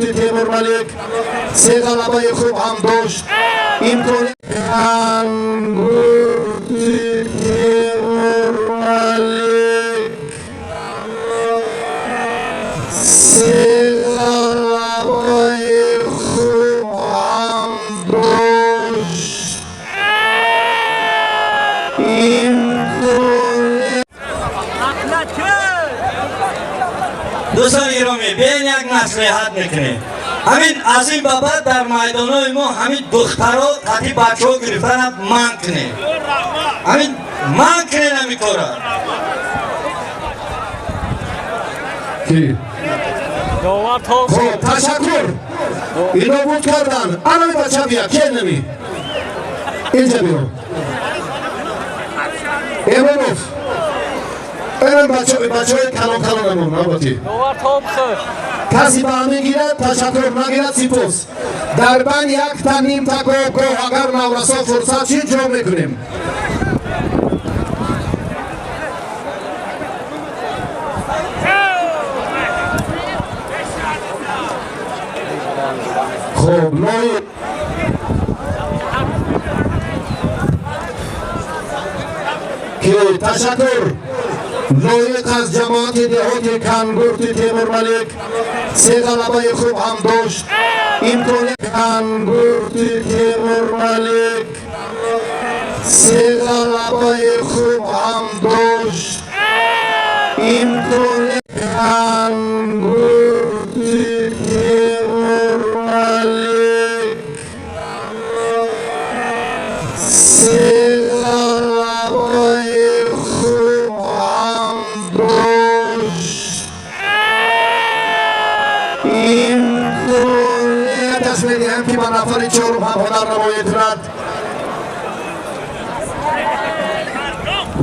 Н.Темурмалик سه غلبه خوب هم داشت امکان ТИГР-TJK سه غلبه خوب هم داشت دوستان گرامی بیاین یک نصیحت میکنیم همین از این بابت در میدانای ما همین دخترها قطعی بچه ها گرفتن من کنه همین من کنه نمیکاره خب تشکر اینو بود کردن الان بچه بیا که نمی اینجا بیا ایمانوف این بچه های کلان نمون نباتی کسی به همین گیرد تشکر نگیرد سپاس در بین یک تا نیم تا گاه اگر نورسا فرصت چی جا میکنیم خب نوعی که تشکر لایق از جماعت دهاتی کنگورت تیمورمالک سه غلبه خوب هم داشت امکان کنگورت تیمورمالک سه غلبه خوب هم داشت امکان کنگورت تیمورمالک سه غلبه خوب هم داشت امکان تصمیم دیم که با نفر چهارم هم هنر نمایت رد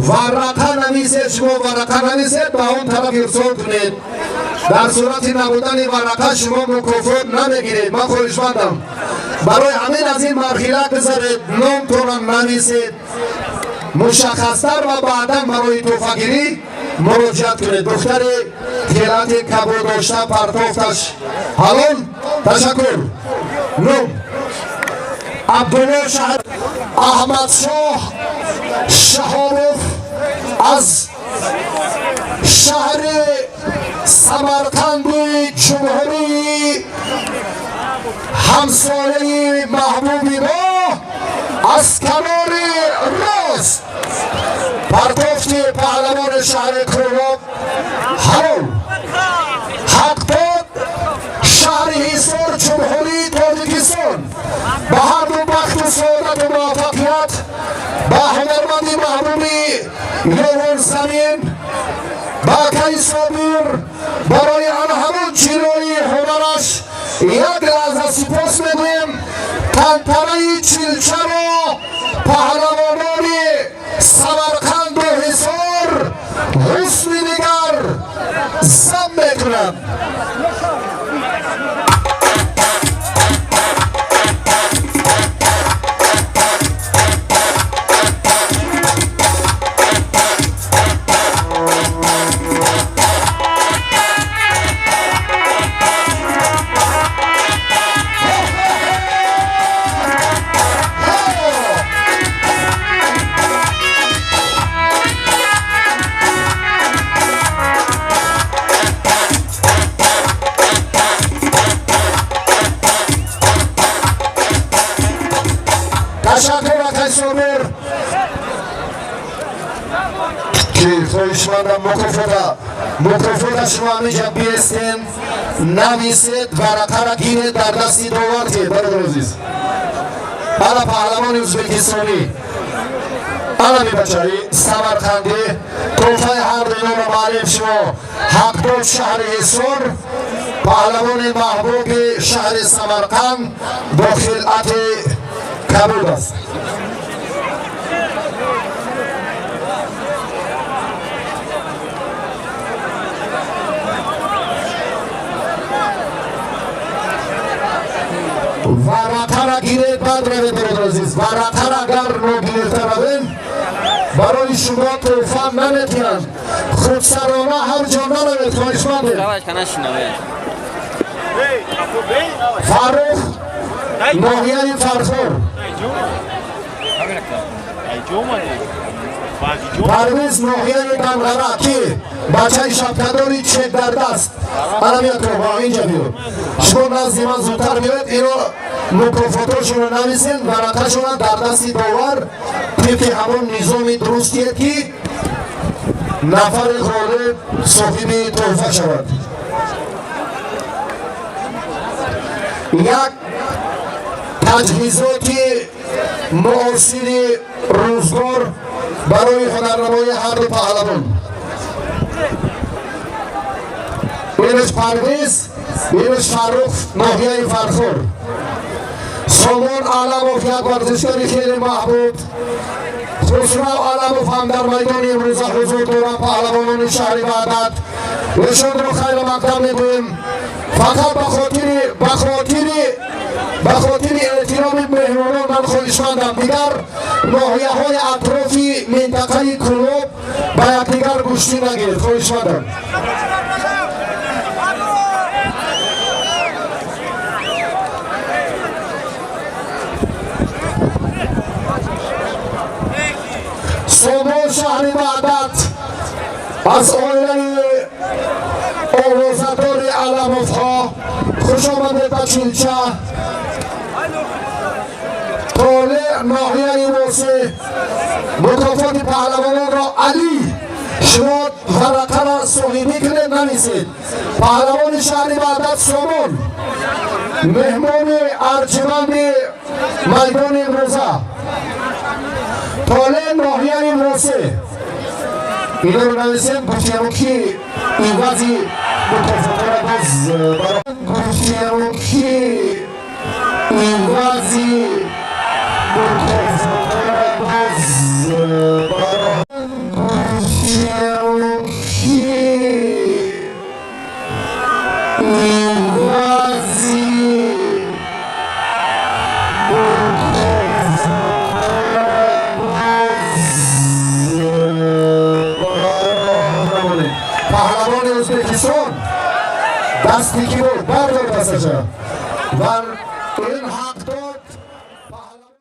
ورقه نویسید شما ورقه نویسید به اون طرف ارسال کنید در صورت نبودن ورقه شما مکافات نمیگیرید من خواهشمندم برای همین از این مرحله بذارید نامتون نویسید مشخصتر و بعدا برای توفه‌گیری مراجعت کنید دختر خیلت کبو داشته پرتافتش حلال تشکر نوم عبدالله شهر احمدشاه شهارف از شهر سمرقند جمهوری همسایه محبوبی را از کنار راست پرتافت پهلوان شهر کرمان حلال حق داد شهر حصار جمهوری تاجیکستان به هر دو بخت و سعادت و موفقیت به هنرمندی محبوبی یوان زمین با کئی صابر برای آن همون چیروی هنرش یک لحظه سپاس میگویم کانترای چیلچه را پهلوانان سمرقند و حصار حسن دیگر زم میکنم خواهشمندم مکافات شما همینجا بیستین نویسید ورقه را گیرید در دستی دوارتید برادر عزیز انا پهلوان ازبکستانی انا می بچه‌ای سمرقندی توفه هر دینو رو معلم شما حق داد شهر حصار پهلوان محبوب شهر سمرقند با خلعت کبود است. ورقه را گیرید بعد روید برادر عزیز. ورقه را اگر نگرفته روید برای شما توفان نمیتونن. خودسرانه هر جا نروید. خواهش مندیم. فاروق ناحیه فرخور، پرویز ناحیه دمغره که بچه شبکداری چک در دست انا میاد تو با اینجا بیاد. شما نزدی من زودتر بیاید. اینو مکافاتاشون رو نویسین. ورقه‌شون در دستی داور طبق همون نظام درستیه که نفر غالب صاحب تحفه شود. یک تجهیزات معاصر روزگار برای هنرنمای هر دو پهلوان. اینش پرویز، اینش فاروق ناحیه فرخور. سامان علموف یک ورزشکاری خیلی محبوب. خسرو علموف هم در میدان امروز حضور دارند. پهلوانان شهر وحدت ایشان رو خیر مقدم میگوییم. فقط به خاطر احترام مهمانان من خواهشمندم دیگر ناحیه های اطرافی منطقه کلوب به یکدیگر گوشتی نگیرید. خواهشمندم. سامان شهر وحدت از آیله آوازدار علموف ها خوش آمده به چیلچه. طالع ناحیه واسه مکافات پهلوانان را علی شما ورقه را صاحبی کنید نویسید. پهلوان شهر وحدت سامان مهمان ارجمند میدان امروزه. طالع ناحیه واسه اینا رو نویسید. گفتیم که این وضعی مکافات را باز گفتیم که این وضعی مکافات را باز گفتیم که این وضعی پهلوان ازبکستان دستی که بود بردار دستشا و